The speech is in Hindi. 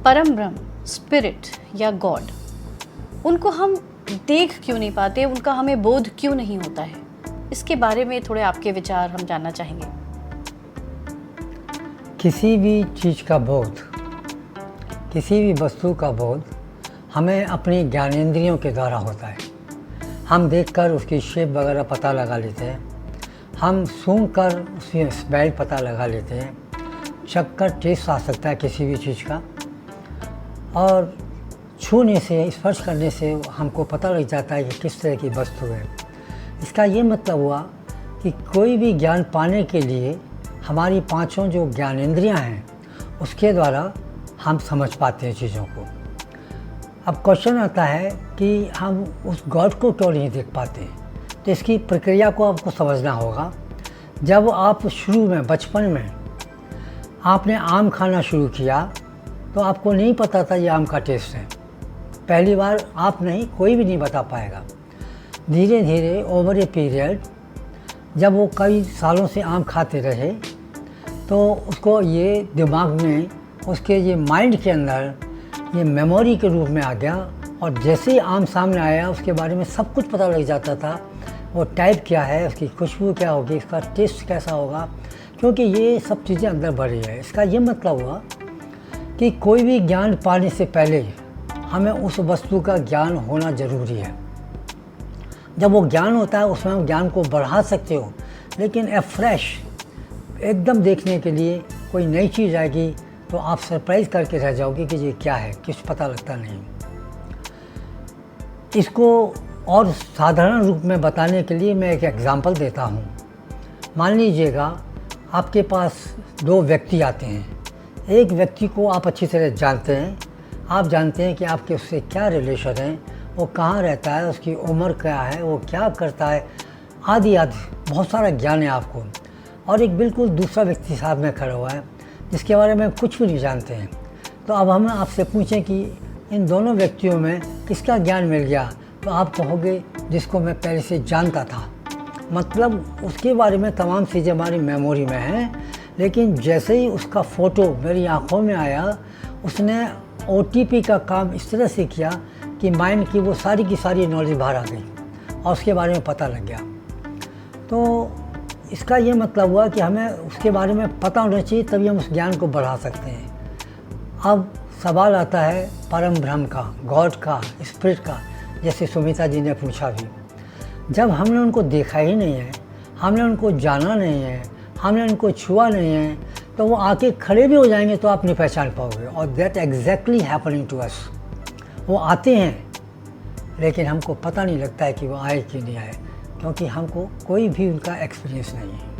परम ब्रह्म, स्पिरिट या गॉड, उनको हम देख क्यों नहीं पाते, उनका हमें बोध क्यों नहीं होता है? इसके बारे में थोड़े आपके विचार हम जानना चाहेंगे। किसी भी चीज़ का बोध, किसी भी वस्तु का बोध हमें अपनी ज्ञानेंद्रियों के द्वारा होता है। हम देखकर उसकी शेप वगैरह पता लगा लेते हैं, हम सूंघ कर उसकी स्मेल पता लगा लेते हैं, चख कर टेस्ट आ सकता है किसी भी चीज़ का, और छूने से, स्पर्श करने से हमको पता लग जाता है कि किस तरह की वस्तु है। इसका ये मतलब हुआ कि कोई भी ज्ञान पाने के लिए हमारी पांचों जो ज्ञानेंद्रियां हैं उसके द्वारा हम समझ पाते हैं चीज़ों को। अब क्वेश्चन आता है कि हम उस गॉड को क्यों नहीं देख पाते? तो इसकी प्रक्रिया को आपको समझना होगा। जब आप शुरू में, बचपन में आपने आम खाना शुरू किया तो आपको नहीं पता था ये आम का टेस्ट है। पहली बार आप नहीं, कोई भी नहीं बता पाएगा। धीरे धीरे ओवर ए पीरियड, जब वो कई सालों से आम खाते रहे तो उसको ये दिमाग में, उसके ये माइंड के अंदर ये मेमोरी के रूप में आ गया, और जैसे ही आम सामने आया उसके बारे में सब कुछ पता लग जाता था। वो टाइप क्या है, उसकी खुशबू क्या होगी, इसका टेस्ट कैसा होगा, क्योंकि ये सब चीज़ें अंदर भरी है। इसका ये मतलब हुआ कि कोई भी ज्ञान पाने से पहले हमें उस वस्तु का ज्ञान होना ज़रूरी है। जब वो ज्ञान होता है उसमें हम ज्ञान को बढ़ा सकते हो, लेकिन ए फ्रेश एकदम देखने के लिए कोई नई चीज़ आएगी तो आप सरप्राइज़ करके रह जाओगे कि ये क्या है, कुछ पता लगता नहीं। इसको और साधारण रूप में बताने के लिए मैं एक एग्ज़ाम्पल देता हूँ। मान लीजिएगा आपके पास दो व्यक्ति आते हैं। एक व्यक्ति को आप अच्छी तरह जानते हैं, आप जानते हैं कि आपके उससे क्या रिलेशन है, वो कहाँ रहता है, उसकी उम्र क्या है, वो क्या करता है, आदि आदि बहुत सारा ज्ञान है आपको। और एक बिल्कुल दूसरा व्यक्ति साथ में खड़ा हुआ है जिसके बारे में कुछ भी नहीं जानते हैं। तो अब हम आपसे पूछें कि इन दोनों व्यक्तियों में किसका ज्ञान मिल गया, तो आप कहोगे जिसको मैं पहले से जानता था। मतलब उसके बारे में तमाम चीज़ें हमारी मेमोरी में हैं, लेकिन जैसे ही उसका फ़ोटो मेरी आंखों में आया, उसने OTP का काम इस तरह से किया कि माइंड की वो सारी की सारी नॉलेज बाहर आ गई और उसके बारे में पता लग गया। तो इसका ये मतलब हुआ कि हमें उसके बारे में पता होना चाहिए, तभी हम उस ज्ञान को बढ़ा सकते हैं। अब सवाल आता है परम ब्रह्म का, गॉड का, स्पिरिट का, जैसे सुमिता जी ने पूछा भी। जब हमने उनको देखा ही नहीं है, हमने उनको जाना नहीं है, हमने उनको छुआ नहीं है, तो वो आके खड़े भी हो जाएंगे तो आप नहीं पहचान पाओगे। और that exactly happening to us. वो आते हैं लेकिन हमको पता नहीं लगता है कि वो आए कि नहीं आए, क्योंकि हमको कोई भी उनका एक्सपीरियंस नहीं है।